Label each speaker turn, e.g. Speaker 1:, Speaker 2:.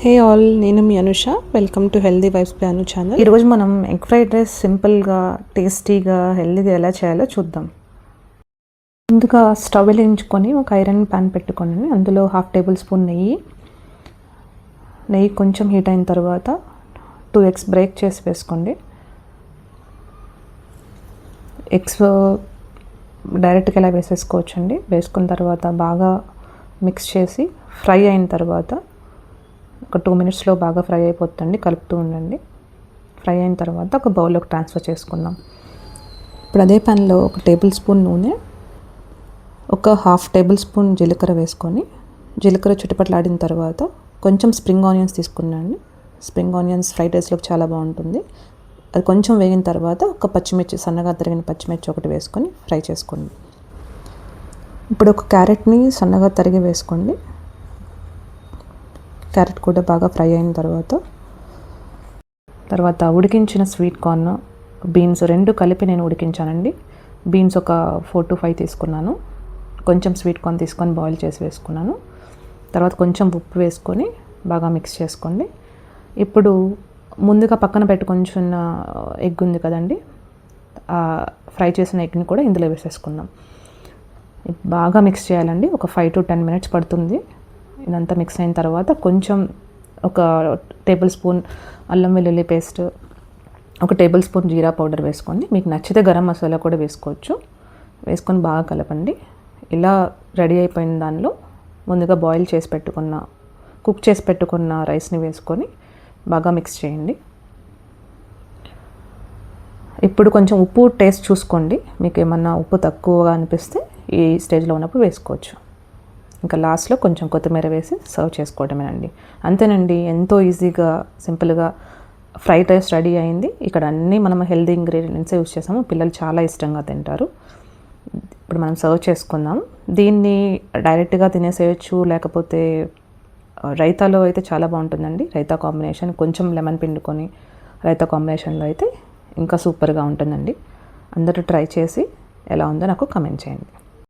Speaker 1: హే all, నేను మీ Anusha. Welcome to healthy vibes by Anu channel.
Speaker 2: ఈరోజు మనం ఎగ్ ఫ్రైడ్ రైస్ సింపుల్గా టేస్టీగా హెల్దీగా ఎలా చేయాలో చూద్దాం. ముందుగా స్టవ్ వెలిగించుకొని ఒక ఐరన్ ప్యాన్ పెట్టుకొని అందులో 1/2 టేబుల్ స్పూన్ నెయ్యి కొంచెం హీట్ అయిన తర్వాత 2 ఎగ్స్ బ్రేక్ చేసి వేసుకోండి. ఎగ్స్ డైరెక్ట్గా ఎలా వేసేసుకోవచ్చండి. వేసుకున్న తర్వాత బాగా మిక్స్ చేసి ఫ్రై అయిన తర్వాత ఒక 2 మినిట్స్లో బాగా ఫ్రై అయిపోతుంది. కలుపుతూ ఉండండి. ఫ్రై అయిన తర్వాత ఒక బౌల్లోకి ట్రాన్స్ఫర్ చేసుకుందాం.
Speaker 1: ఇప్పుడు అదే ప్యాన్లో 1 టేబుల్ స్పూన్ నూనె, ఒక 1/2 టేబుల్ స్పూన్ జీలకర్ర వేసుకొని జీలకర్ర చుట్టుపట్లాడిన తర్వాత కొంచెం స్ప్రింగ్ ఆనియన్స్ తీసుకున్నాండి. స్ప్రింగ్ ఆనియన్స్ ఫ్రైడ్ రైస్లోకి చాలా బాగుంటుంది. అది కొంచెం వేగిన తర్వాత ఒక పచ్చిమిర్చి, సన్నగా తరిగిన పచ్చిమిర్చి ఒకటి వేసుకొని ఫ్రై చేసుకోండి. ఇప్పుడు ఒక క్యారెట్ని సన్నగా తరిగి వేసుకోండి. క్యారెట్ కూడా బాగా ఫ్రై అయిన తర్వాత ఉడికించిన స్వీట్ కార్న్, బీన్స్ 2 కలిపి నేను ఉడికించానండి. బీన్స్ ఒక 4 to 5 తీసుకున్నాను. కొంచెం స్వీట్ కార్న్ తీసుకొని బాయిల్ చేసి వేసుకున్నాను. తర్వాత కొంచెం ఉప్పు వేసుకొని బాగా మిక్స్ చేసుకోండి. ఇప్పుడు ముందుగా పక్కన పెట్టుకొంచున్న ఎగ్ ఉంది కదండి, ఫ్రై చేసిన ఎగ్ని కూడా ఇందులో వేసేసుకుందాం. బాగా మిక్స్ చేయాలండి. ఒక 5 to 10 మినిట్స్ పడుతుంది. ఇదంతా మిక్స్ అయిన తర్వాత కొంచెం ఒక టేబుల్ స్పూన్ అల్లం వెల్లుల్లి పేస్ట్, ఒక టేబుల్ స్పూన్ జీరా పౌడర్ వేసుకోండి. మీకు నచ్చితే గరం మసాలా కూడా వేసుకోవచ్చు. వేసుకొని బాగా కలపండి. ఇలా రెడీ అయిపోయిన దానిలో ముందుగా కుక్ చేసి పెట్టుకున్న రైస్ని వేసుకొని బాగా మిక్స్ చేయండి. ఇప్పుడు కొంచెం ఉప్పు టేస్ట్ చూసుకోండి. మీకు ఏమన్నా ఉప్పు తక్కువగా అనిపిస్తే ఈ స్టేజ్లో ఉన్నప్పుడు వేసుకోవచ్చు. ఇంకా లాస్ట్లో కొంచెం కొత్తిమీర వేసి సర్వ్ చేసుకోవడమేనండి. అంతేనండి, ఎంతో ఈజీగా సింపుల్గా ఫ్రైడ్ రైస్ రెడీ అయింది. ఇక్కడ అన్నీ మనం హెల్దీ ఇంగ్రీడియంట్స్ యూజ్ చేసాము. పిల్లలు చాలా ఇష్టంగా తింటారు. ఇప్పుడు మనం సర్వ్ చేసుకుందాం. దీన్ని డైరెక్ట్గా తినేసేయచ్చు, లేకపోతే రైతాలో అయితే చాలా బాగుంటుందండి. రైతా కాంబినేషన్ కొంచెం లెమన్ పిండుకొని రైతా కాంబినేషన్లో అయితే ఇంకా సూపర్గా ఉంటుందండి. అందరూ ట్రై చేసి ఎలా ఉందో నాకు కమెంట్ చేయండి.